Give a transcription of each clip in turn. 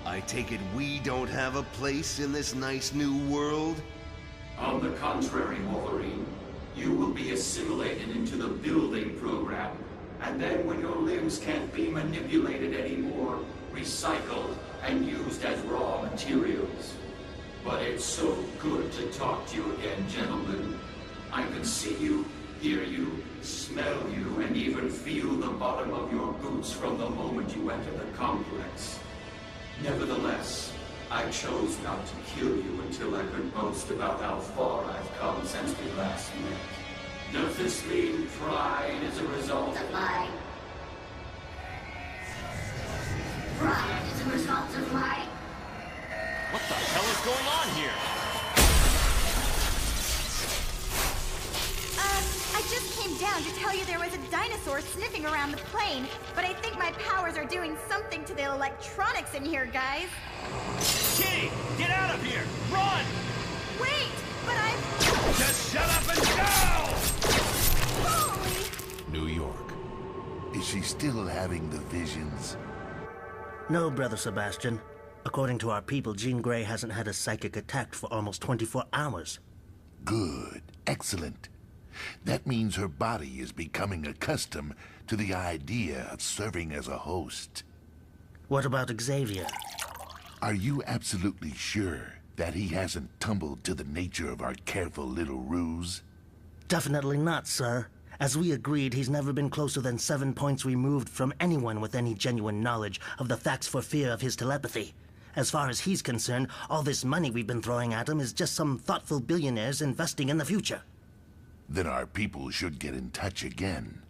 I take it we don't have a place in this nice new world? On the contrary, Wolverine. You will be assimilated into the building program. And then when your limbs can't be manipulated anymore, recycled and used as raw materials. But it's so good to talk to you again, gentlemen. I can see you, hear you, smell you, and even feel the bottom of your boots from the moment you enter the complex. Nevertheless, I chose not to kill you until I could boast about how far I've come since we last met. Does this mean pride is a result of my... Pride is a result of my... What the hell is going on here? I just came down to tell you there was a dinosaur sniffing around the plane, but I think my powers are doing something to the electronics in here, guys. Kitty, get out of here! Run! Wait, but I'm... Just shut up and go! Holy... New York. Is she still having the visions? No, Brother Sebastian. According to our people, Jean Grey hasn't had a psychic attack for almost 24 hours. Good. Excellent. That means her body is becoming accustomed to the idea of serving as a host. What about Xavier? Are you absolutely sure that he hasn't tumbled to the nature of our careful little ruse? Definitely not, sir. As we agreed, he's never been closer than 7 points removed from anyone with any genuine knowledge of the facts for fear of his telepathy. As far as he's concerned, all this money we've been throwing at him is just some thoughtful billionaires investing in the future. Then our people should get in touch again.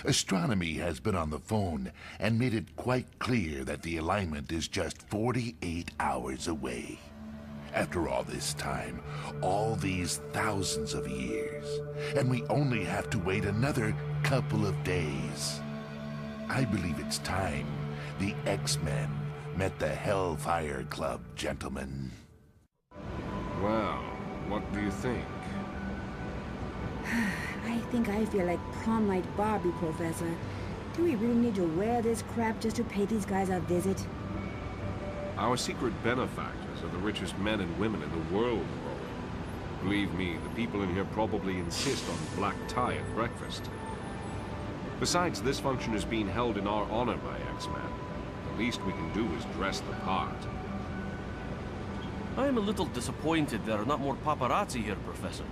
Astronomy has been on the phone and made it quite clear that the alignment is just 48 hours away. After all this time, all these thousands of years, and we only have to wait another couple of days. I believe it's time the Xmen met the Hellfire Club, gentlemen. Well, what do you think? I think I feel like prom night Barbie, Professor. Do we really need to wear this crap just to pay these guys a visit? Our secret benefactors are the richest men and women in the world, Roland. Believe me, the people in here probably insist on black tie at breakfast. Besides, this function is being held in our honor by Xmen. The least we can do is dress the part. I am a little disappointed there are not more paparazzi here, Professor.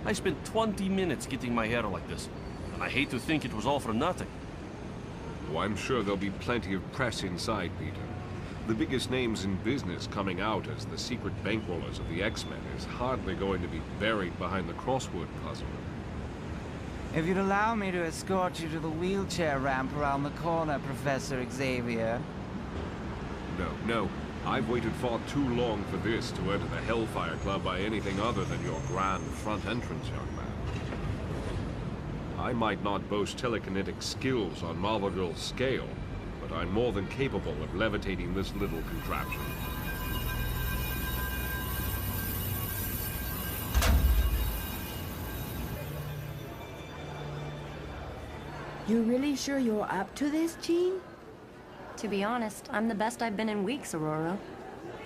I spent 20 minutes getting my hair like this, and I hate to think it was all for nothing. Oh, I'm sure there'll be plenty of press inside, Peter. The biggest names in business coming out as the secret bankrollers of the Xmen is hardly going to be buried behind the crossword puzzle. If you'd allow me to escort you to the wheelchair ramp around the corner, Professor Xavier. No. I've waited far too long for this to enter the Hellfire Club by anything other than your grand front entrance, young man. I might not boast telekinetic skills on Marvel Girl's scale, but I'm more than capable of levitating this little contraption. You really sure you're up to this, Jean? To be honest, I'm the best I've been in weeks, Aurora.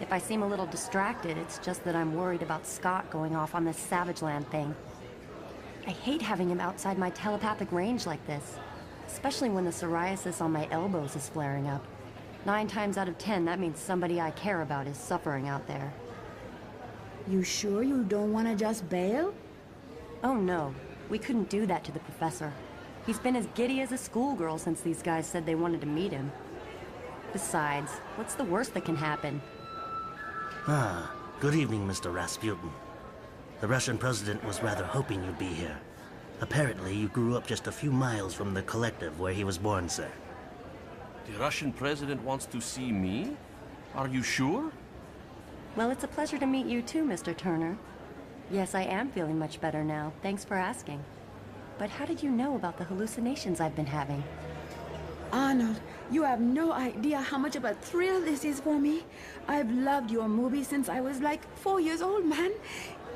If I seem a little distracted, it's just that I'm worried about Scott going off on this Savage Land thing. I hate having him outside my telepathic range like this, especially when the psoriasis on my elbows is flaring up. 9 times out of 10, that means somebody I care about is suffering out there. You sure you don't want to just bail? Oh no, we couldn't do that to the professor. He's been as giddy as a schoolgirl since these guys said they wanted to meet him. Besides, what's the worst that can happen? Ah, good evening, Mr. Rasputin. The Russian president was rather hoping you'd be here. Apparently, you grew up just a few miles from the collective where he was born, sir. The Russian president wants to see me? Are you sure? Well, it's a pleasure to meet you too, Mr. Turner. Yes, I am feeling much better now. Thanks for asking. But how did you know about the hallucinations I've been having? Arnold, you have no idea how much of a thrill this is for me. I've loved your movies since I was like 4 years old, man.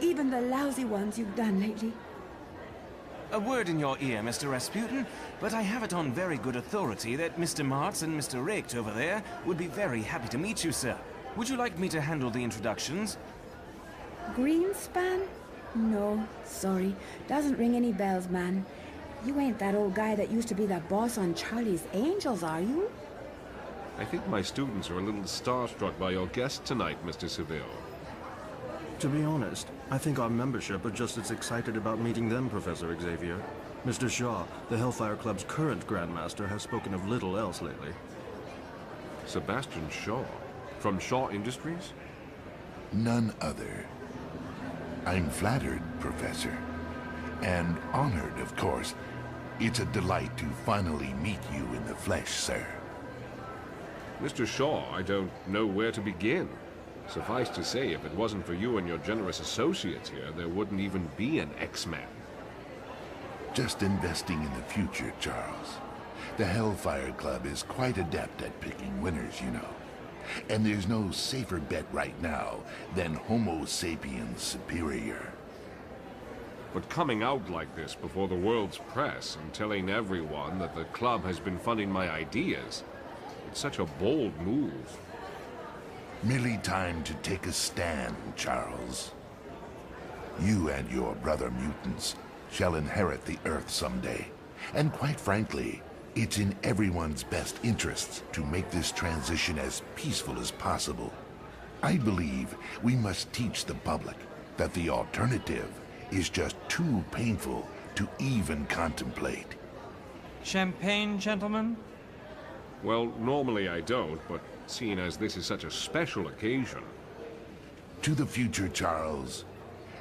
Even the lousy ones you've done lately. A word in your ear, Mr. Rasputin, but I have it on very good authority that Mr. Martz and Mr. Richt over there would be very happy to meet you, sir. Would you like me to handle the introductions? Greenspan? No, sorry. Doesn't ring any bells, man. You ain't that old guy that used to be the boss on Charlie's Angels, are you? I think my students are a little starstruck by your guest tonight, Mr. Seville. To be honest, I think our membership are just as excited about meeting them, Professor Xavier. Mr. Shaw, the Hellfire Club's current Grandmaster, has spoken of little else lately. Sebastian Shaw? From Shaw Industries? None other. I'm flattered, Professor. And honored, of course. It's a delight to finally meet you in the flesh, sir. Mr. Shaw, I don't know where to begin. Suffice to say, if it wasn't for you and your generous associates here, there wouldn't even be an Xmen. Just investing in the future, Charles. The Hellfire Club is quite adept at picking winners, you know. And there's no safer bet right now than Homo sapiens superior. But coming out like this before the world's press and telling everyone that the club has been funding my ideas, it's such a bold move. Merely time to take a stand, Charles. You and your brother mutants shall inherit the Earth someday. And quite frankly, it's in everyone's best interests to make this transition as peaceful as possible. I believe we must teach the public that the alternative is just too painful to even contemplate. Champagne, gentlemen? Well, normally I don't, but seeing as this is such a special occasion. To the future, Charles,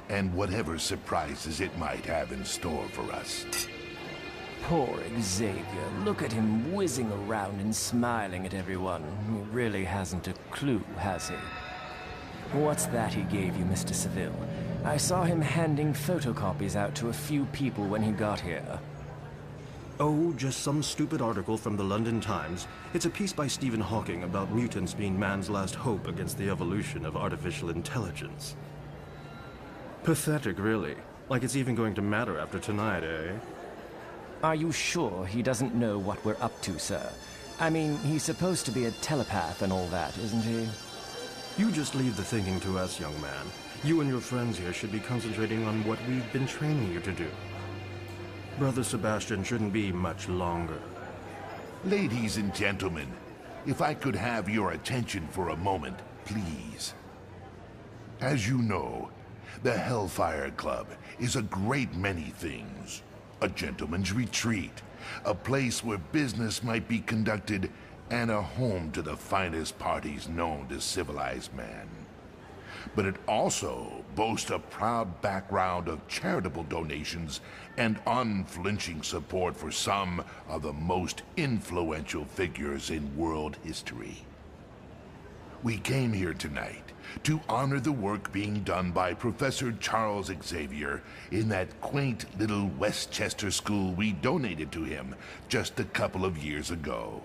and whatever surprises it might have in store for us. Poor Xavier. Look at him whizzing around and smiling at everyone. He really hasn't a clue, has he? What's that he gave you, Mr. Seville? I saw him handing photocopies out to a few people when he got here. Oh, just some stupid article from the London Times. It's a piece by Stephen Hawking about mutants being man's last hope against the evolution of artificial intelligence. Pathetic, really. Like it's even going to matter after tonight, eh? Are you sure he doesn't know what we're up to, sir? I mean, he's supposed to be a telepath and all that, isn't he? You just leave the thinking to us, young man. You and your friends here should be concentrating on what we've been training you to do. Brother Sebastian shouldn't be much longer. Ladies and gentlemen, if I could have your attention for a moment, please. As you know, the Hellfire Club is a great many things. A gentleman's retreat, a place where business might be conducted, and a home to the finest parties known to civilized man. But it also boasts a proud background of charitable donations and unflinching support for some of the most influential figures in world history. We came here tonight to honor the work being done by Professor Charles Xavier in that quaint little Westchester school we donated to him just a couple of years ago.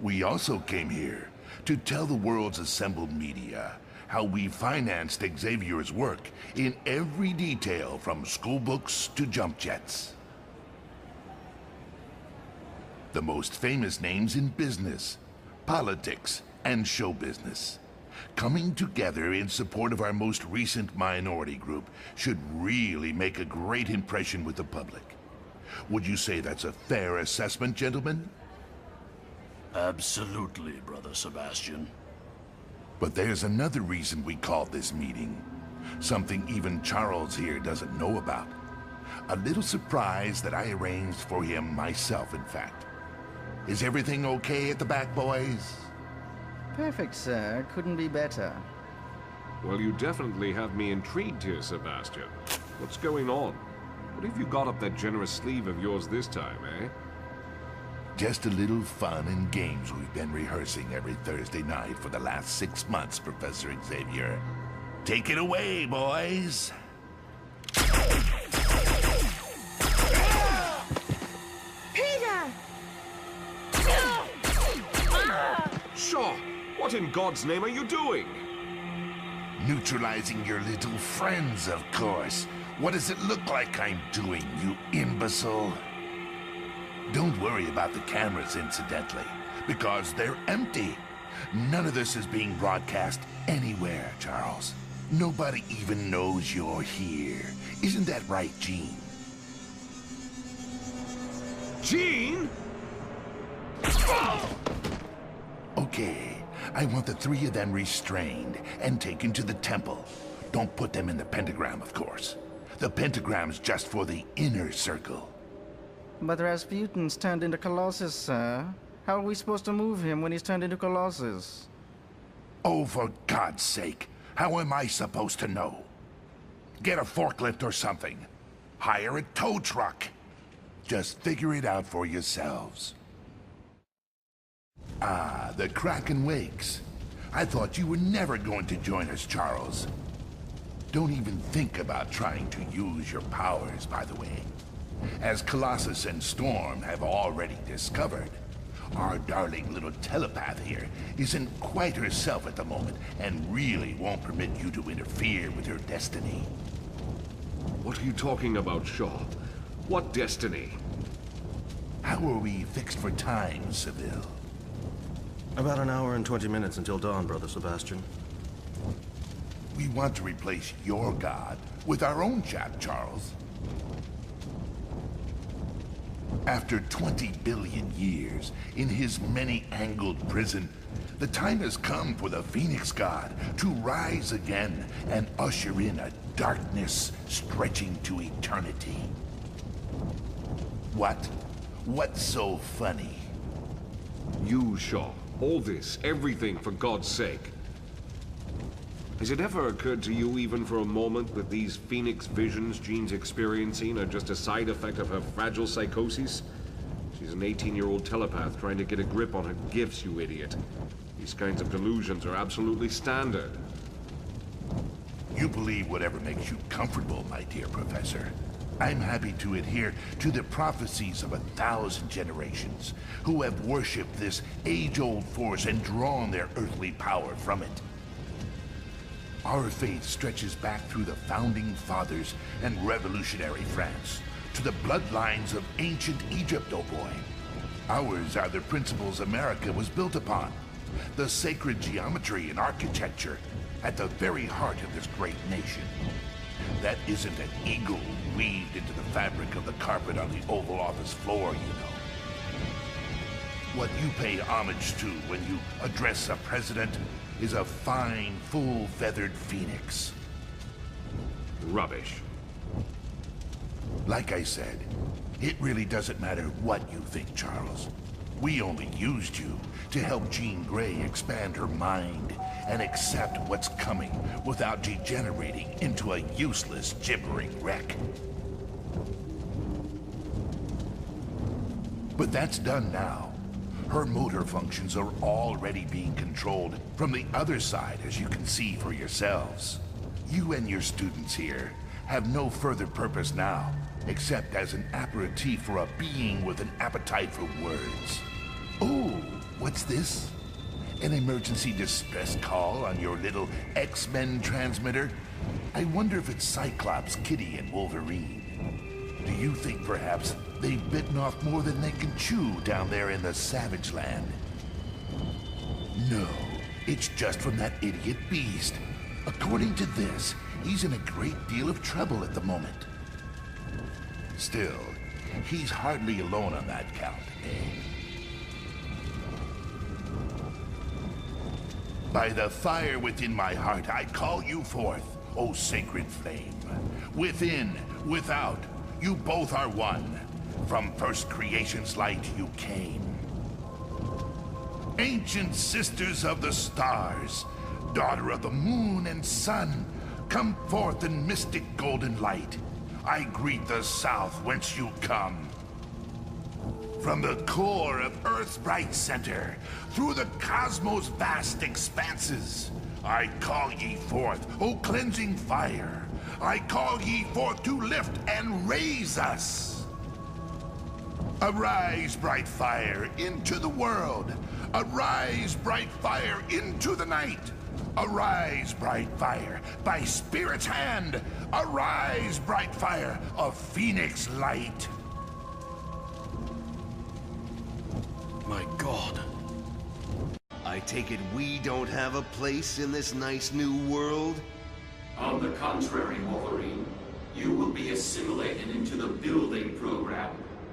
We also came here to tell the world's assembled media how we financed Xavier's work in every detail from school books to jump jets. The most famous names in business, politics, and show business. Coming together in support of our most recent minority group should really make a great impression with the public. Would you say that's a fair assessment, gentlemen? Absolutely, Brother Sebastian. But there's another reason we called this meeting. Something even Charles here doesn't know about. A little surprise that I arranged for him myself, in fact. Is everything okay at the back, boys? Perfect, sir. Couldn't be better. Well, you definitely have me intrigued here, Sebastian. What's going on? What have you got up that generous sleeve of yours this time, eh? Just a little fun and games we've been rehearsing every Thursday night for the last 6 months, Professor Xavier. Take it away, boys! Peter! Shaw, what in God's name are you doing? Neutralizing your little friends, of course. What does it look like I'm doing, you imbecile? Don't worry about the cameras, incidentally, because they're empty. None of this is being broadcast anywhere, Charles. Nobody even knows you're here. Isn't that right, Gene? Gene? Okay, I want the three of them restrained and taken to the temple. Don't put them in the pentagram, of course. The pentagram's just for the inner circle. But Rasputin's turned into Colossus, sir. How are we supposed to move him when he's turned into Colossus? Oh, for God's sake. How am I supposed to know? Get a forklift or something. Hire a tow truck. Just figure it out for yourselves. Ah, the Kraken wakes. I thought you were never going to join us, Charles. Don't even think about trying to use your powers, by the way. As Colossus and Storm have already discovered, our darling little telepath here isn't quite herself at the moment and really won't permit you to interfere with her destiny. What are you talking about, Shaw? What destiny? How are we fixed for time, Seville? About an hour and 20 minutes until dawn, Brother Sebastian. We want to replace your god with our own chap, Charles. After 20 billion years in his many-angled prison, the time has come for the Phoenix God to rise again and usher in a darkness stretching to eternity. What? What's so funny? You, Shaw. All this, everything, for God's sake. Has it ever occurred to you, even for a moment, that these Phoenix visions Jean's experiencing are just a side effect of her fragile psychosis? She's an 18-year-old telepath trying to get a grip on her gifts, you idiot. These kinds of delusions are absolutely standard. You believe whatever makes you comfortable, my dear Professor. I'm happy to adhere to the prophecies of 1,000 generations who have worshipped this age-old force and drawn their earthly power from it. Our faith stretches back through the founding fathers and revolutionary France, to the bloodlines of ancient Egypt, oh boy. Ours are the principles America was built upon, the sacred geometry and architecture at the very heart of this great nation. That isn't an eagle weaved into the fabric of the carpet on the Oval Office floor, you know. What you pay homage to when you address a president is a fine, full-feathered phoenix. Rubbish. Like I said, it really doesn't matter what you think, Charles. We only used you to help Jean Grey expand her mind and accept what's coming without degenerating into a useless, gibbering wreck. But that's done now. Her motor functions are already being controlled from the other side, as you can see for yourselves. You and your students here have no further purpose now, except as an aperitif for a being with an appetite for words. Oh, what's this? An emergency distress call on your little Xmen transmitter? I wonder if it's Cyclops, Kitty, and Wolverine. Do you think perhaps they've bitten off more than they can chew down there in the Savage Land? No, it's just from that idiot beast. According to this, he's in a great deal of trouble at the moment. Still, he's hardly alone on that count, eh? By the fire within my heart, I call you forth, O sacred flame. Within, without, you both are one. From first creation's light you came. Ancient sisters of the stars, daughter of the moon and sun, come forth in mystic golden light. I greet the south whence you come. From the core of Earth's bright center, through the cosmos' vast expanses, I call ye forth, O cleansing fire. I call ye forth to lift and raise us. Arise, bright fire, into the world. Arise, bright fire, into the night. Arise, bright fire, by Spirit's hand! Arise, bright fire of Phoenix light! My God. I take it we don't have a place in this nice new world? On the contrary, Wolverine. You will be assimilated into the building program,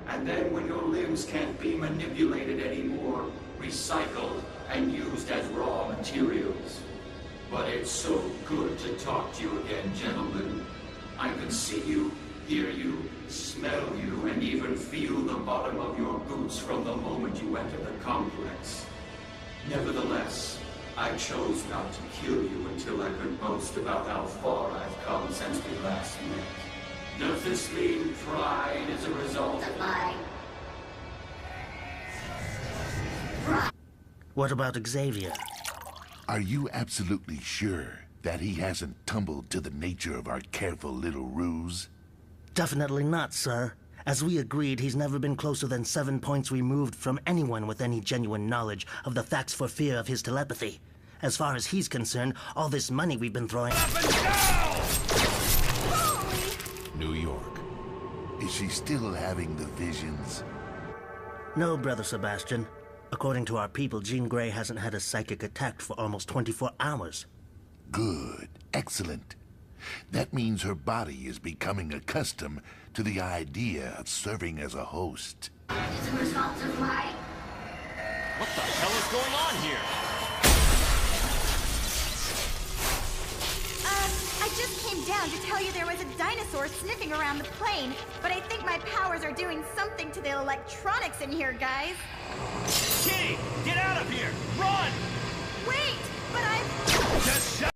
and then when your limbs can't be manipulated anymore, recycled and used as raw materials. But it's so good to talk to you again, gentlemen. I can see you, hear you, smell you, and even feel the bottom of your boots from the moment you enter the complex. Nevertheless, I chose not to kill you until I could boast about how far I've come since we last met. Does this mean pride as a result of my... What about Xavier? Are you absolutely sure that he hasn't tumbled to the nature of our careful little ruse? Definitely not, sir. As we agreed, he's never been closer than 7 points removed from anyone with any genuine knowledge of the facts for fear of his telepathy. As far as he's concerned, all this money we've been throwing... Up and down! New York. Is she still having the visions? No, Brother Sebastian. According to our people, Jean Grey hasn't had a psychic attack for almost 24 hours. Good. Excellent. That means her body is becoming accustomed to the idea of serving as a host. As a result of my... What the hell is going on here? I just came down to tell you there was a dinosaur sniffing around the plane, but I think my powers are doing something to the electronics in here, guys. Kitty, get out of here! Run! Wait, but I'm... Just shut